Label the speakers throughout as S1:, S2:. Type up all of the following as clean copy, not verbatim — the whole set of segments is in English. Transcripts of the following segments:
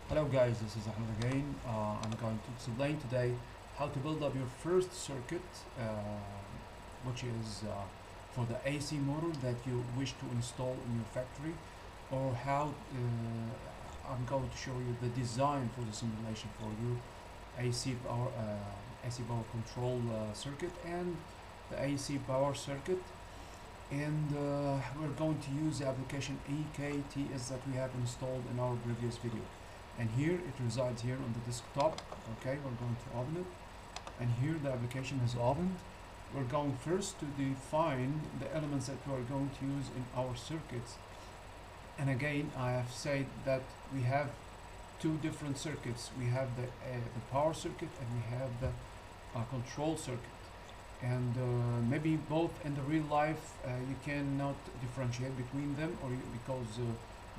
S1: Hello guys, this is Ahmed again. I'm going to explain today how to build up your first circuit, which is for the AC motor that you wish to install in your factory, or how I'm going to show you the design for the simulation for your AC power control circuit and the AC power circuit. And we're going to use the application EKTS that we have installed in our previous video. And here it resides here on the desktop. Okay, we're going to open it, and here the application is opened. We're going first to define the elements that we are going to use in our circuits. And again, I have said that we have two different circuits. We have the power circuit and we have the control circuit. And maybe both in the real life you cannot differentiate between them, or because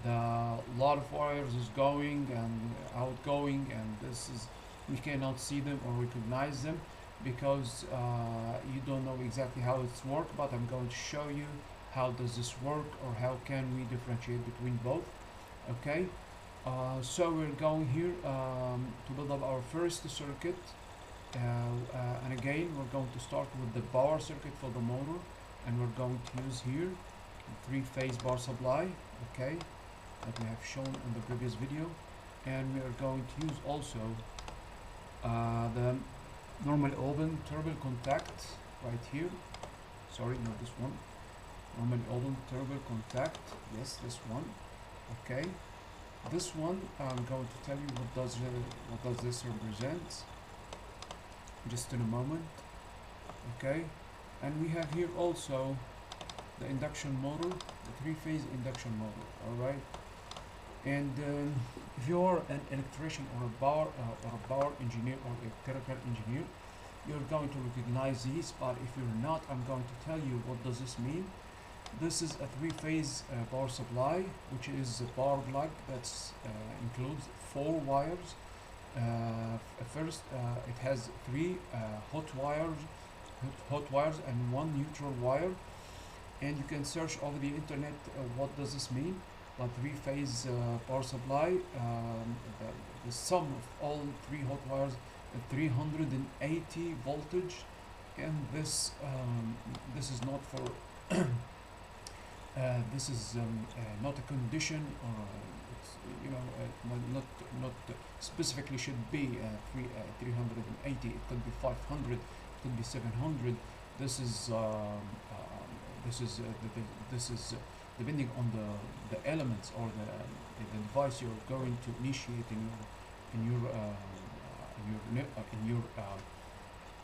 S1: the lot of wires is going and outgoing, and this is we cannot see them or recognize them because you don't know exactly how it's work. But I'm going to show you how does this work, or how can we differentiate between both. Okay, so we're going here to build up our first circuit, and again we're going to start with the power circuit for the motor, and we're going to use here three-phase power supply, okay, that we have shown in the previous video. And we are going to use also the normally open turbo contact right here. Sorry, not this one. Normally open turbo contact, yes, this one. Okay, this one I'm going to tell you what does this represent just in a moment. Okay, and we have here also the induction motor, the three-phase induction motor. All right. And if you're an electrician or a power engineer or electrical engineer, you're going to recognize these. But if you're not, I'm going to tell you what does this mean. This is a three-phase power supply, which is a power plug that includes four wires. First, it has three hot wires and one neutral wire. And you can search over the internet what does this mean. But three-phase power supply, the sum of all three hot wires at 380 voltage, and this is not for this is not a condition, or it's, you know, not specifically should be 380. It could be 500, it could be 700. This is depending on the elements or the device you're going to initiate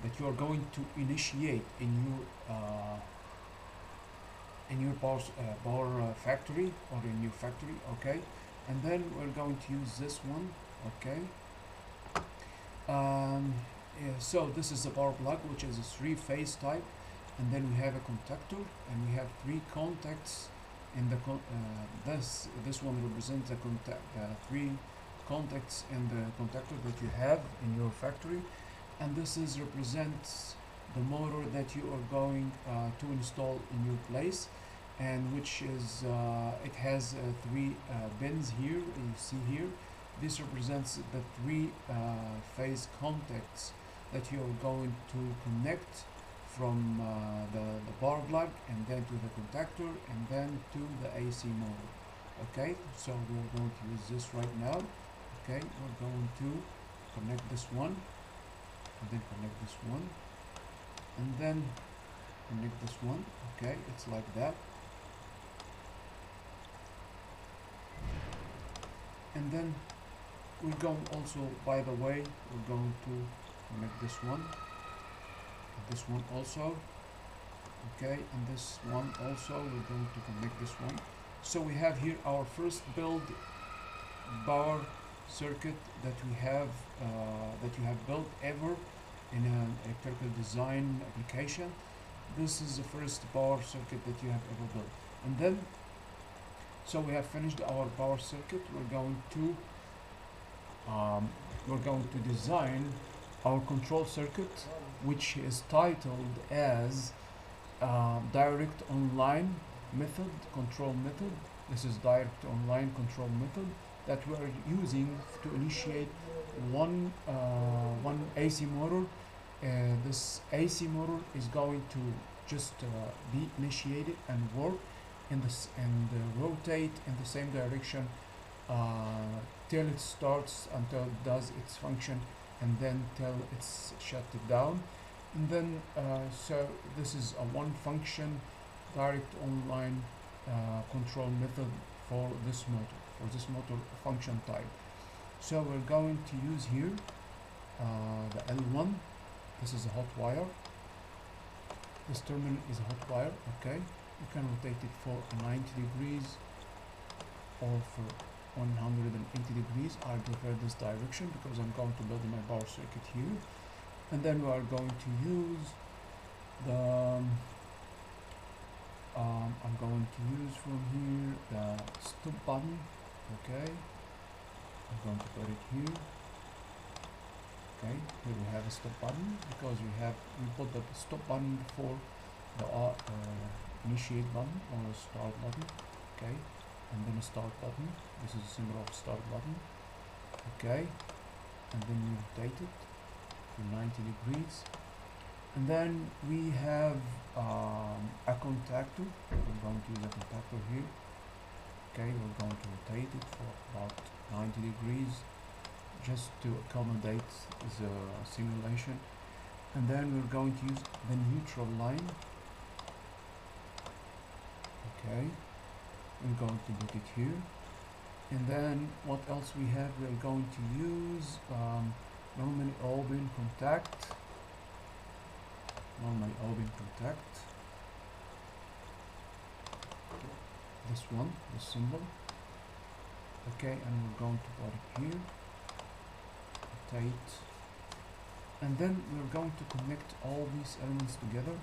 S1: that you are going to initiate in your power factory, or in your factory. Okay, and then we're going to use this one. Okay, yeah, so this is the power plug, which is a three-phase type, and then we have a contactor, and we have three contacts. In the this one represents the three contacts in the contactor that you have in your factory, and this is represents the motor that you are going to install in your place, and which is it has three pins here. You see here, this represents the three phase contacts that you are going to connect from the power plug, and then to the contactor, and then to the AC motor. Okay, so we're going to use this right now. Okay, we're going to connect this one, and then connect this one, and then connect this one. Okay, it's like that. And then we're going also, by the way, we're going to connect this one, this one also. Okay, and this one also, we're going to connect this one. So we have here our first build power circuit that we have that you have built ever in an electrical design application. This is the first power circuit that you have ever built. And then, so we have finished our power circuit. We're going to design our control circuit, which is titled as direct online method, control method. This is direct online control method. that we are using to initiate one AC motor. This AC motor is going to just be initiated and work in this and rotate in the same direction till it starts, until it does its function, and then till it's shut it down. And then so this is a one function direct online control method for this motor function type. So we're going to use here the L1. This is a hot wire. This terminal is a hot wire. Okay, you can rotate it for 90 degrees or for 180 degrees. I prefer this direction because I'm going to build my power circuit here. And then we are going to use the I'm going to use from here the stop button. Okay, I'm going to put it here. Okay, here we have a stop button because we put the stop button before the initiate button or start button. Okay, and then a start button. This is a symbol of start button. Okay, and then you rotate it to 90 degrees. And then we have a contactor. We're going to use a contactor here. Okay, we're going to rotate it for about 90 degrees just to accommodate the simulation. And then we're going to use the neutral line. Okay, we're going to put it here. And then what else we have? We're going to use normally open contact. This one, this symbol. Okay, and we're going to put it here. Rotate. And then we're going to connect all these elements together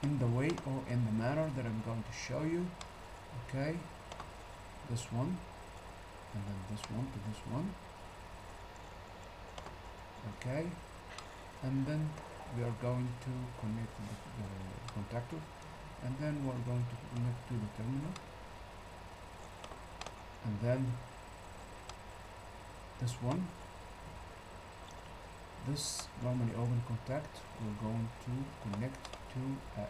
S1: in the way or in the manner that I'm going to show you. Okay, this one, and then this one to this one. Okay, and then we are going to connect the contactor, and then we're going to connect to the terminal, and then this one, this normally open contact, we're going to connect to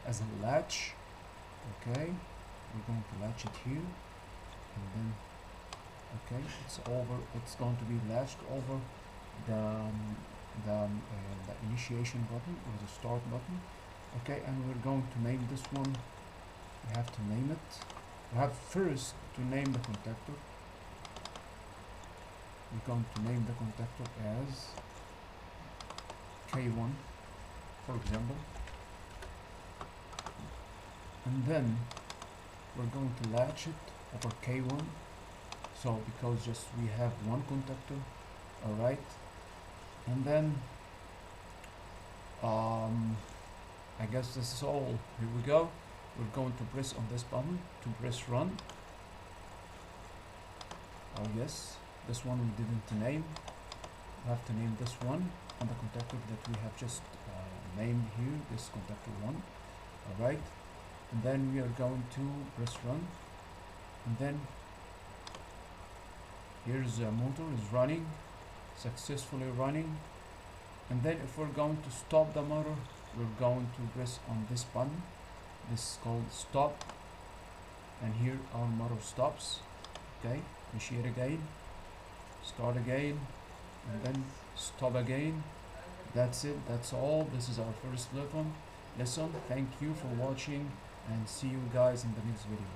S1: as a latch. Okay, we're going to latch it here, and then okay, it's going to be latched over the initiation button or the start button. Okay, and we're going to name this one. We have to name it. We have first to name the contactor. We're going to name the contactor as K1, for example, and then we're going to latch it over K1. So because just we have one contactor, all right. And then I guess this is all. Here we go. We're going to press on this button to press run. Oh yes, this one we didn't name. We have to name this one and the contactor that we have just named here, this contactor 1. All right, and then we are going to press run, and then here's the motor is running, successfully running. And then if we're going to stop the motor, we're going to press on this button. This is called stop, and here our motor stops. Okay, initiate again, start again, and then stop again. That's it, that's all. This is our first lesson. Thank you for watching, and see you guys in the next video.